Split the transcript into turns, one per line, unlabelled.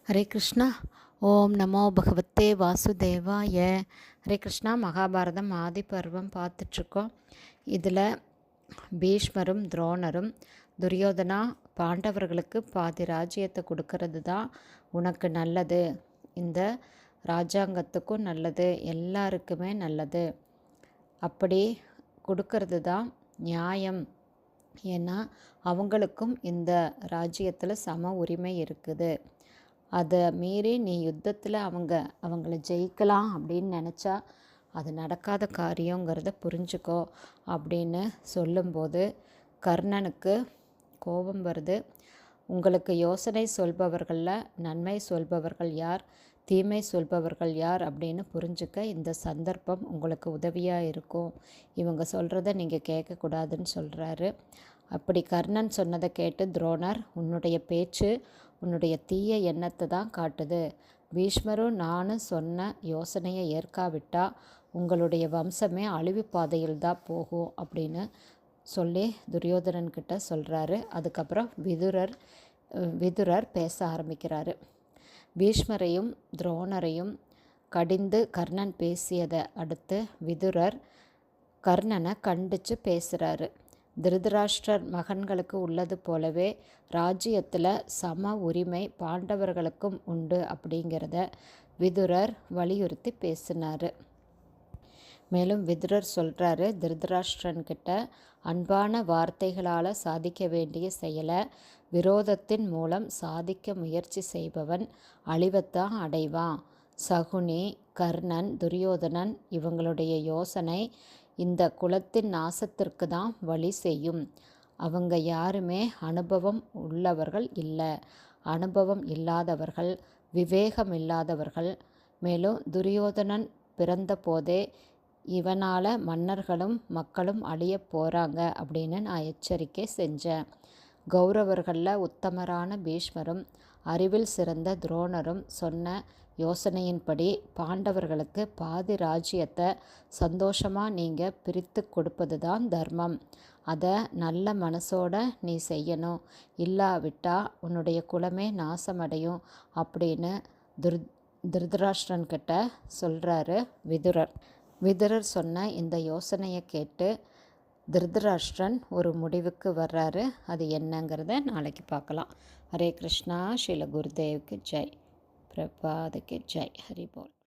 ஹரே கிருஷ்ணா. ஓம் நமோ பகவத்தே வாசுதேவாய. ஹரே கிருஷ்ணா. மகாபாரதம் ஆதி பருவம் பார்த்துட்ருக்கோம். இதில் பீஷ்மரும் துரோணரும் துரியோதனா பாண்டவர்களுக்கு பாதி ராஜ்யத்தை கொடுக்கறது தான் உனக்கு நல்லது, இந்த ராஜாங்கத்துக்கும் நல்லது, எல்லாருக்குமே நல்லது, அப்படி கொடுக்கறது தான் நியாயம். ஏன்னா அவங்களுக்கும் இந்த ராஜ்யத்தில் சம உரிமை இருக்குது. அதை மீறி நீ யுத்தத்தில் அவங்கள ஜெயிக்கலாம் அப்படின்னு நினச்சா அது நடக்காத காரியங்கிறத புரிஞ்சுக்கோ அப்படின்னு சொல்லும்போது கர்ணனுக்கு கோபம் வருது. உங்களுக்கு யோசனை சொல்பவர்களில் நன்மை சொல்பவர்கள் யார், தீமை சொல்பவர்கள் யார் அப்படின்னு புரிஞ்சுக்க இந்த சந்தர்ப்பம் உங்களுக்கு உதவியாக இருக்கும். இவங்க சொல்கிறத நீங்கள் கேட்கக்கூடாதுன்னு சொல்கிறாரு. அப்படி கர்ணன் சொன்னதை கேட்டு துரோணர், உன்னுடைய பேச்சு உன்னுடைய தீய எண்ணத்தை தான் காட்டுது. பீஷ்மரும் நானும் சொன்ன யோசனையை ஏற்காவிட்டால் உங்களுடைய வம்சமே அழிவு பாதையில் தான் போகும் அப்படின்னு சொல்லி துரியோதனன்கிட்ட சொல்கிறாரு. அதுக்கப்புறம் விதுரர் பேச ஆரம்பிக்கிறாரு. பீஷ்மரையும் துரோணரையும் கடிந்து கர்ணன் பேசியதை அடுத்து விதுரர் கர்ணனை கண்டித்து பேசுகிறாரு. திருதராஷ்டிரர் மகன்களுக்கு உள்ளது போலவே ராஜ்யத்தில் சம உரிமை பாண்டவர்களுக்கும் உண்டு அப்படிங்கிறத விதுரர் வலியுறுத்தி பேசினார். மேலும் விதுரர் சொல்கிறாரு, திருதராஷ்டிரன்கிட்ட அன்பான வார்த்தைகளால் சாதிக்க வேண்டிய செயலை விரோதத்தின் மூலம் சாதிக்க முயற்சி செய்பவன் அழிவத்தான் அடைவான். சகுனி, கர்ணன், துரியோதனன் இவங்களுடைய யோசனை இந்த குலத்தின் நாசத்திற்கு தான் வழி செய்யும். அவங்க யாருமே அனுபவம் உள்ளவர்கள் இல்லை, அனுபவம் இல்லாதவர்கள், விவேகம் இல்லாதவர்கள். மேலும் துரியோதனன் பிறந்த போதே இவனால் மன்னர்களும் மக்களும் அழிய போகிறாங்க அப்படின்னு நான் எச்சரிக்கை செஞ்சேன். கௌரவர்களில் உத்தமரான பீஷ்மரும் அறிவில் சிறந்த துரோணரும் சொன்ன யோசனையின்படி பாண்டவர்களுக்கு பாதி ராஜ்யத்தை சந்தோஷமாக நீங்கள் பிரித்து கொடுப்பது தான் தர்மம். அதை நல்ல மனசோட நீ செய்யணும், இல்லாவிட்டால் உன்னுடைய குலமே நாசமடையும் அப்படின்னு திருதராஷ்டிரன்கிட்ட சொல்கிறாரு விதுரர் சொன்ன இந்த யோசனையை கேட்டு திருதராஷ்டிரன் ஒரு முடிவுக்கு வர்றாரு. அது என்னங்கிறத நாளைக்கு பார்க்கலாம். ஹரே கிருஷ்ணா. ஸ்ரீல குருதேவுக்கு ஜெய். பிரபாதுக்கு ஜெய். ஹரி போல்.